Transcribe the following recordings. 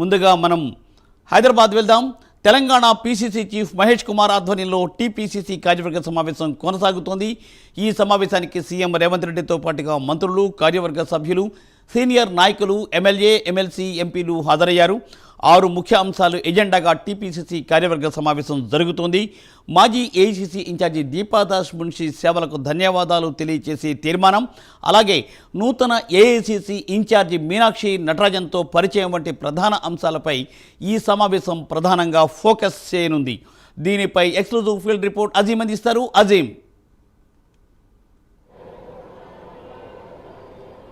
ముందుగా మనం హైదరాబాద్ వెళ్దాం. తెలంగాణ పీసీసీ చీఫ్ మహేష్ కుమార్ ఆధ్వర్యంలో టీపీసీసీ కార్యవర్గ సమావేశం కొనసాగుతోంది. ఈ సమావేశానికి సీఎం రేవంత్ రెడ్డితో పాటుగా మంత్రులు, కార్యవర్గ సభ్యులు, సీనియర్ నాయకులు, ఎమ్మెల్యే, ఎమ్మెల్సీ, ఎంపీలు హాజరయ్యారు. 6 ముఖ్య అంశాలు ఎజెండాగా టీపీసీసీ కార్యవర్గ సమావేశం జరుగుతోంది. మాజీ ఏఐసీసీ ఇన్ఛార్జి దీపాదాస్ మున్షి సేవలకు ధన్యవాదాలు తెలియజేసే తీర్మానం, అలాగే నూతన ఏఐసీసీ ఇన్ఛార్జి మీనాక్షి నటరాజన్తో పరిచయం వంటి ప్రధాన అంశాలపై ఈ సమావేశం ప్రధానంగా ఫోకస్ చేయనుంది. దీనిపై ఎక్స్క్లూజివ్ ఫీల్డ్ రిపోర్ట్ అజీం అందిస్తారు. అజీం.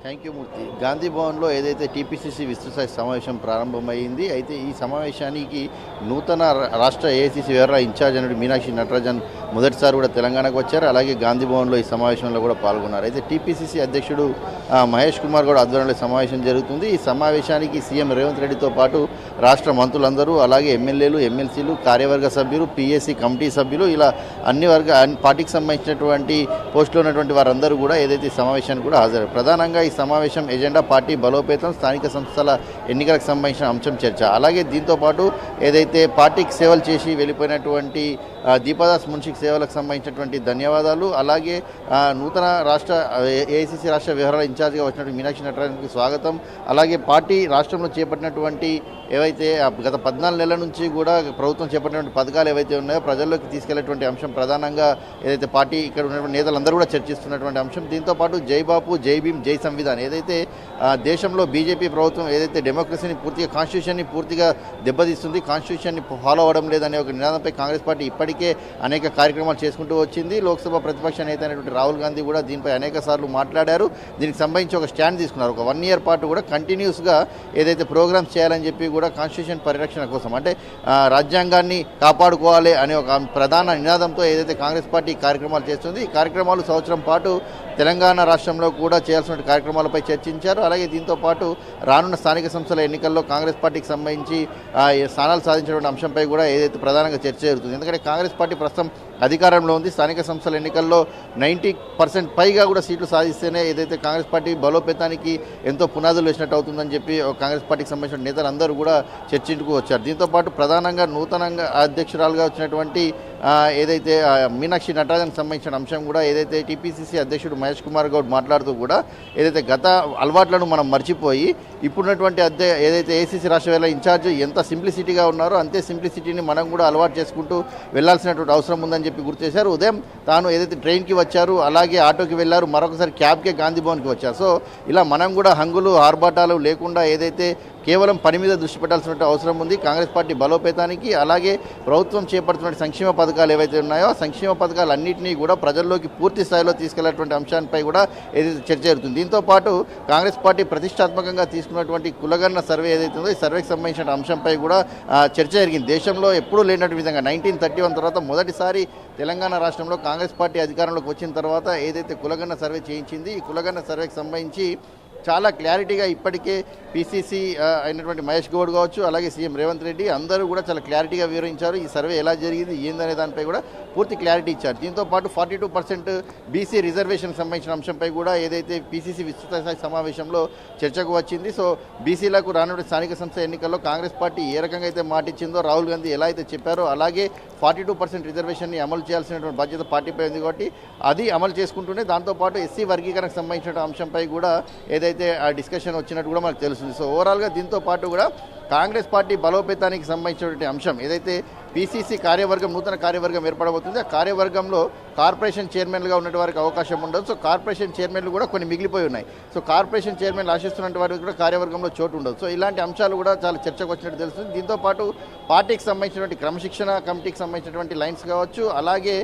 థ్యాంక్ యూ మూర్తి. గాంధీ భవన్లో ఏదైతే టీపీసీసీ విస్తృత సమావేశం ప్రారంభమైంది. అయితే ఈ సమావేశానికి నూతన రాష్ట్ర ఏఐసీసీ వ్యవహారాల ఇన్ఛార్జ్ అయిన మీనాక్షి నటరాజన్ మొదటిసారి కూడా తెలంగాణకు వచ్చారు. అలాగే గాంధీ భవన్లో ఈ సమావేశంలో కూడా పాల్గొన్నారు. అయితే టీపీసీసీ అధ్యక్షుడు మహేష్ కుమార్ కూడా ఆధ్వర్యంలో సమావేశం జరుగుతుంది. ఈ సమావేశానికి సీఎం రేవంత్ రెడ్డితో పాటు రాష్ట్ర మంత్రులందరూ, అలాగే ఎమ్మెల్యేలు, ఎమ్మెల్సీలు, కార్యవర్గ సభ్యులు, పీఏసీ కమిటీ సభ్యులు, ఇలా అన్ని పార్టీకి సంబంధించినటువంటి పోస్టులో ఉన్నటువంటి వారందరూ కూడా ఏదైతే సమావేశానికి కూడా హాజరు. ప్రధానంగా ఈ సమావేశం ఎజెండా పార్టీ బలోపేతం, స్థానిక సంస్థల ఎన్నికలకు సంబంధించిన అంశం చర్చ. అలాగే దీంతోపాటు ఏదైతే పార్టీకి సేవలు చేసి వెళ్ళిపోయినటువంటి దీపాదాస్ మున్షికి సేవలకు సంబంధించినటువంటి ధన్యవాదాలు, అలాగే నూతన రాష్ట్ర ఏఐసీసీ రాష్ట్ర వ్యవహారాల ఇన్ఛార్జిగా వచ్చినటువంటి మీనాక్షి నటరాజన్కి స్వాగతం, అలాగే పార్టీ రాష్ట్రంలో చేపట్టినటువంటి ఏవైతే గత 14 నెలల నుంచి కూడా ప్రభుత్వం చేపట్టినటువంటి పథకాలు ఏవైతే ఉన్నాయో ప్రజల్లోకి తీసుకెళ్లేటువంటి అంశం ప్రధానంగా ఏదైతే పార్టీ ఇక్కడ ఉన్నటువంటి నేతలందరూ కూడా చర్చిస్తున్నటువంటి అంశం. దీంతోపాటు జై బాపు, జై భీమ్, జై సంవిధాన్, ఏదైతే దేశంలో బీజేపీ ప్రభుత్వం ఏదైతే డెమోక్రసీని పూర్తిగా, కాన్స్టిట్యూషన్ని పూర్తిగా దెబ్బతీస్తుంది, కాన్స్టిట్యూషన్ని ఫాలో అవ్వడం లేదనే ఒక నినాదంపై కాంగ్రెస్ పార్టీ ఇప్పటికే అనేక కార్యక్రమాలు చేసుకుంటూ వచ్చింది. లోక్సభ ప్రతిపక్ష నేత అయినటువంటి రాహుల్ గాంధీ కూడా దీనిపై అనేక సార్లు మాట్లాడారు. దీనికి సంబంధించి ఒక స్టాండ్ తీసుకున్నారు. ఒక 1 ఇయర్ పాటు కూడా కంటిన్యూస్గా ఏదైతే ప్రోగ్రామ్స్ చేయాలని చెప్పి కూడా కాన్స్టిట్యూషన్ పరిరక్షణ కోసం, అంటే రాజ్యాంగాన్ని కాపాడుకోవాలి అనే ఒక ప్రధాన నినాదంతో ఏదైతే కాంగ్రెస్ పార్టీ కార్యక్రమాలు చేస్తుంది. ఈ కార్యక్రమాలు సంవత్సరం పాటు తెలంగాణ రాష్ట్రంలో కూడా చేయాల్సిన కార్యక్రమాలపై చర్చించారు. అలాగే దీంతో పాటు రానున్న స్థానిక సంస్థల ఎన్నికల్లో కాంగ్రెస్ పార్టీకి సంబంధించి స్థానాలు సాధించినటువంటి అంశంపై కూడా ఏదైతే ప్రధానంగా చర్చ జరుగుతుంది. ఎందుకంటే కాంగ్రెస్ పార్టీ ప్రస్తుతం అధికారంలో ఉంది. స్థానిక సంస్థల ఎన్నికల్లో 90% పైగా కూడా సీట్లు సాధిస్తేనే ఏదైతే కాంగ్రెస్ పార్టీ బలోపేతానికి ఎంతో పునాదులు వేసినట్టు అవుతుందని చెప్పి కాంగ్రెస్ పార్టీకి సంబంధించిన నేతలందరూ కూడా చర్చించుకు వచ్చారు. దీంతోపాటు ప్రధానంగా నూతనంగా అధ్యక్షురాలుగా వచ్చినటువంటి ఏదైతే మీనాక్షి నటరాజన్కి సంబంధించిన అంశం కూడా ఏదైతే టీపీసీసీ అధ్యక్షుడు మహేష్ కుమార్ గౌడ్ మాట్లాడుతూ కూడా ఏదైతే గత అలవాట్లను మనం మర్చిపోయి ఇప్పుడున్నటువంటి ఏదైతే ఏఐసీసీ రాష్ట్ర వ్యవహారాల ఇన్ఛార్జ్ ఎంత సింప్లిసిటీగా ఉన్నారో అంతే సింప్లిసిటీని మనం కూడా అలవాటు చేసుకుంటూ వెళ్లాల్సినటువంటి అవసరం ఉందని చెప్పి గుర్తు చేశారు. ఉదయం తాను ఏదైతే ట్రైన్కి వచ్చారు, అలాగే ఆటోకి వెళ్ళారు, మరొకసారి క్యాబ్కే గాంధీ భవన్కి వచ్చారు. సో ఇలా మనం కూడా హంగులు, ఆర్భాటాలు లేకుండా ఏదైతే కేవలం పని మీద దృష్టి పెట్టాల్సిన అవసరం ఉంది. కాంగ్రెస్ పార్టీ బలోపేతానికి, అలాగే ప్రభుత్వం చేపడుతున్న సంక్షేమ పథకాలు ఏవైతే ఉన్నాయో సంక్షేమ పథకాలన్నింటినీ కూడా ప్రజల్లోకి పూర్తి స్థాయిలో తీసుకెళ్లేటువంటి అంశాలపై కూడా ఏదైతే చర్చ జరుగుతుంది. దీంతో పాటు కాంగ్రెస్ పార్టీ ప్రతిష్టాత్మకంగా తీసుకున్నటువంటి కులగణన సర్వే ఏదైతే ఉందో ఈ సర్వేకి సంబంధించిన అంశంపై కూడా చర్చ జరిగింది. దేశంలో ఎప్పుడూ లేనటువంటి విధంగా 1931 తర్వాత మొదటిసారి తెలంగాణ రాష్ట్రంలో కాంగ్రెస్ పార్టీ అధికారంలోకి వచ్చిన తర్వాత ఏదైతే కులగణన సర్వే చేయించింది, ఈ కులగణన సర్వేకి సంబంధించి చాలా క్లారిటీగా ఇప్పటికే పీసీసీ అయినటువంటి మహేష్ గౌడ్ కావచ్చు, అలాగే సీఎం రేవంత్ రెడ్డి అందరూ కూడా చాలా క్లారిటీగా వివరించారు. ఈ సర్వే ఎలా జరిగింది, ఏందనే దానిపై కూడా పూర్తి క్లారిటీ ఇచ్చారు. దీంతో పాటు 42% బీసీ రిజర్వేషన్ సంబంధించిన అంశంపై కూడా ఏదైతే పీసీసీ విస్తృత సమావేశంలో చర్చకు వచ్చింది. సో బీసీలకు రానున్న స్థానిక సంస్థ ఎన్నికల్లో కాంగ్రెస్ పార్టీ ఏ రకంగా అయితే మాటిచ్చిందో, రాహుల్ గాంధీ ఎలా అయితే చెప్పారో అలాగే 42% రిజర్వేషన్ని అమలు చేయాల్సినటువంటి బాధ్యత పార్టీపై ఉంది. కాబట్టి అది అమలు చేసుకుంటూనే దాంతోపాటు ఎస్సీ వర్గీకరణకు సంబంధించిన అంశంపై కూడా ఏదైతే ఆ డిస్కషన్ వచ్చినట్టు కూడా మనకు తెలుస్తుంది. సో ఓవరాల్గా దీంతో పాటు కూడా కాంగ్రెస్ పార్టీ బలోపేతానికి సంబంధించినటువంటి అంశం ఏదైతే పీసీసీ కార్యవర్గం, నూతన కార్యవర్గం ఏర్పడబోతుంది. ఆ కార్యవర్గంలో కార్పొరేషన్ చైర్మన్లుగా ఉన్నటువంటి వారికి అవకాశం ఉండదు. సో కార్పొరేషన్ చైర్మన్లు కూడా కొన్ని మిగిలిపోయి ఉన్నాయి. సో కార్పొరేషన్ చైర్మన్లు ఆశిస్తున్న వారికి కూడా కార్యవర్గంలో చోటు ఉండదు. సో ఇలాంటి అంశాలు కూడా చాలా చర్చకు వచ్చినట్టు తెలుస్తుంది. దీంతోపాటు పార్టీకి సంబంధించినటువంటి క్రమశిక్షణ కమిటీకి సంబంధించినటువంటి లైన్స్ కావచ్చు, అలాగే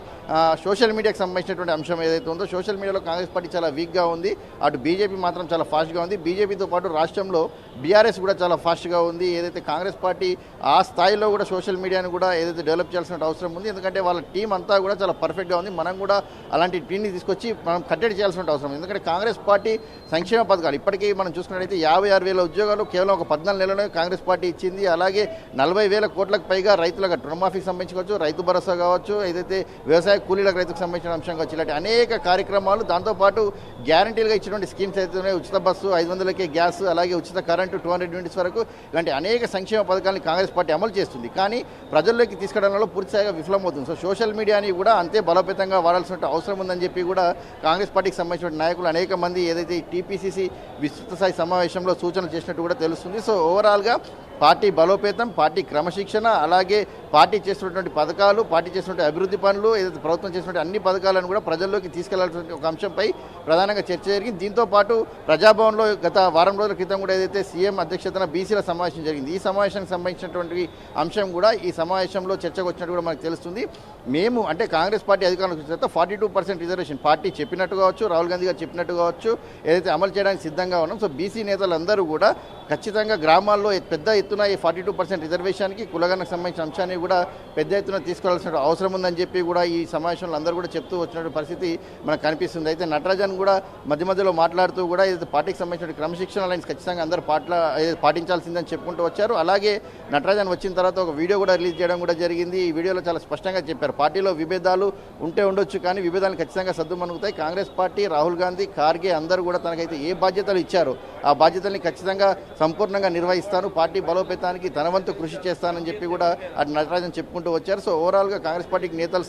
సోషల్ మీడియాకి సంబంధించినటువంటి అంశం ఏదైతే ఉందో సోషల్ మీడియాలో కాంగ్రెస్ పార్టీ చాలా వీక్గా ఉంది. అటు బీజేపీ మాత్రం చాలా ఫాస్ట్గా ఉంది. బీజేపీతో పాటు రాష్ట్రంలో బీఆర్ఎస్ కూడా చాలా ఫాస్ట్గా ఉంది. ఏదైతే కాంగ్రెస్ పార్టీ ఆ స్థాయిలో కూడా సోషల్ మీడియాని కూడా ఏదైతే డెవలప్ చేయాల్సిన అవసరం ఉంది. ఎందుకంటే వాళ్ళ టీం అంతా కూడా చాలా పర్ఫెక్ట్గా ఉంది. మనం కూడా అలాంటి టీంని తీసుకొచ్చి మనం కట్టడి చేయాల్సిన అవసరం ఉంది. ఎందుకంటే కాంగ్రెస్ పార్టీ సంక్షేమ పథకాలు ఇప్పటికీ మనం చూసుకున్నట్లయితే 56,000 ఉద్యోగాలు కేవలం ఒక 14 నెలలోనే కాంగ్రెస్ పార్టీ ఇచ్చింది. అలాగే 40,000 కోట్లకు పైగా రైతులకు రుణమాఫీకి సంబంధించుకోవచ్చు, రైతు భరోసా కావచ్చు, ఏదైతే వ్యవసాయ కూలీలకు రైతుకు సంబంధించిన అంశం కావచ్చు, ఇలాంటి అనేక కార్యక్రమాలు, దాంతోపాటు గ్యారంటీలుగా ఇచ్చినటువంటి స్కీమ్స్ అయితే ఉన్నాయి. ఉచిత బస్సు, 500కే గ్యాస్, అలాగే ఉచిత కరెంటు 200 యూనిట్స్ వరకు, ఇలాంటి అనేక సంక్షేమ పథకాలను కాంగ్రెస్ పార్టీ అమలు చేస్తుంది, కానీ ప్రజల్లోకి తీసుకెళ్లడంలో పూర్తిస్థాయిగా విఫలమవుతుంది. సో సోషల్ మీడియాని కూడా అంతే బలోపేతంగా వాడాల్సిన అవసరం ఉందని చెప్పి కూడా కాంగ్రెస్ పార్టీకి సంబంధించిన నాయకులు అనేక మంది ఏదైతే టీపీసీసీ విస్తృత స్థాయి సమావేశంలో సూచనలు చేసినట్టు కూడా తెలుస్తుంది. సో ఓవరాల్గా పార్టీ బలోపేతం, పార్టీ క్రమశిక్షణ, అలాగే పార్టీ చేస్తున్నటువంటి పథకాలు, పార్టీ చేస్తున్నటువంటి అభివృద్ధి పనులు, ఏదైతే ప్రభుత్వం చేసినటువంటి అన్ని పథకాలను కూడా ప్రజల్లోకి తీసుకెళ్లాల్సిన ఒక అంశంపై ప్రధానంగా చర్చ జరిగింది. దీంతో పాటు ప్రజాభవన్లో గత వారం రోజుల క్రితం కూడా ఏదైతే సీఎం అధ్యక్షతన బీసీల సమావేశం జరిగింది, ఈ సమావేశానికి సంబంధించినటువంటి అంశం కూడా ఈ సమావేశంలో చర్చకు వచ్చినట్టు కూడా మనకు తెలుస్తుంది. మేము అంటే కాంగ్రెస్ పార్టీ అధికారంలోకి వచ్చిన తర్వాత 42% రిజర్వేషన్ పార్టీ చెప్పినట్టు కావచ్చు, రాహుల్ గాంధీ గారు చెప్పినట్టు కావచ్చు, ఏదైతే అమలు చేయడానికి సిద్ధంగా ఉన్నాం. సో బీసీ నేతలందరూ కూడా ఖచ్చితంగా గ్రామాల్లో పెద్ద ఎత్తున ఈ 42% రిజర్వేషన్కి కులగణకు సంబంధించిన అంశాన్ని కూడా పెద్ద ఎత్తున తీసుకురావాల్సిన అవసరం ఉందని చెప్పి కూడా ఈ సమావేశంలో అందరూ కూడా చెప్తూ వచ్చిన పరిస్థితి మనకు కనిపిస్తుంది. అయితే నటరాజన్ కూడా మధ్య మధ్యలో మాట్లాడుతూ కూడా ఏదైతే పార్టీకి సంబంధించిన క్రమశిక్షణ లైన్స్ ఖచ్చితంగా అందరూ పాటించాల్సిందని చెప్పుకుంటూ వచ్చారు. అలాగే నటరాజన్ వచ్చిన తర్వాత ఒక వీడియో కూడా రిలీజ్ చేయడం కూడా జరిగింది. ఈ వీడియోలో చాలా స్పష్టంగా చెప్పారు, పార్టీలో విభేదాలు ఉంటే ఉండొచ్చు, కానీ విభేదాలు ఖచ్చితంగా సద్దుమణుగుతాయి. కాంగ్రెస్ పార్టీ, రాహుల్ గాంధీ, ఖార్గే అందరూ కూడా తనకైతే ఏ బాధ్యతలు ఇచ్చారో ఆ బాధ్యతల్ని ఖచ్చితంగా సంపూర్ణంగా నిర్వహిస్తాను, పార్టీ బలోపేతానికి తన వంతు కృషి చేస్తానని చెప్పి కూడా అటు నటరాజన్ చెప్పుకుంటూ వచ్చారు. సో ఓవరాల్గా కాంగ్రెస్ పార్టీకి నేతలు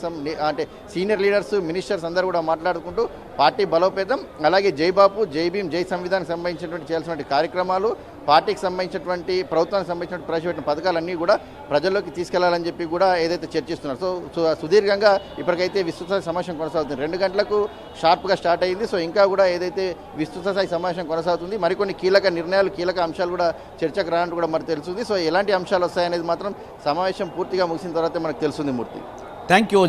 అంటే సీనియర్ లీడర్స్, మినిస్టర్స్ అందరూ కూడా మాట్లాడుకుంటూ పార్టీ బలోపేతం, అలాగే జై బాపు, జై భీమ్, జై సంవిధానికి సంబంధించినటువంటి చేయాల్సినటువంటి కార్యక్రమాలు, పార్టీకి సంబంధించినటువంటి ప్రభుత్వానికి సంబంధించినటువంటి ప్రవేశపెట్టిన పథకాలన్నీ కూడా ప్రజల్లోకి తీసుకెళ్లాలని చెప్పి కూడా ఏదైతే చర్చిస్తున్నారు. సో సుదీర్ఘంగా ఇప్పటికైతే విస్తృత సమావేశం కొనసాగుతుంది. 2 గంటలకు షార్ప్గా స్టార్ట్ అయింది. సో ఇంకా కూడా ఏదైతే విస్తృత స్థాయి సమావేశం కొనసాగుతుంది, మరికొన్ని కీలక నిర్ణయాలు, కీలక అంశాలు కూడా చర్చకు రానట్టు కూడా మనకు తెలుస్తుంది. సో ఎలాంటి అంశాలు వస్తాయనేది మాత్రం సమావేశం పూర్తిగా ముగిసిన తర్వాత మనకు తెలుస్తుంది. మూర్తి, థ్యాంక్ యూ.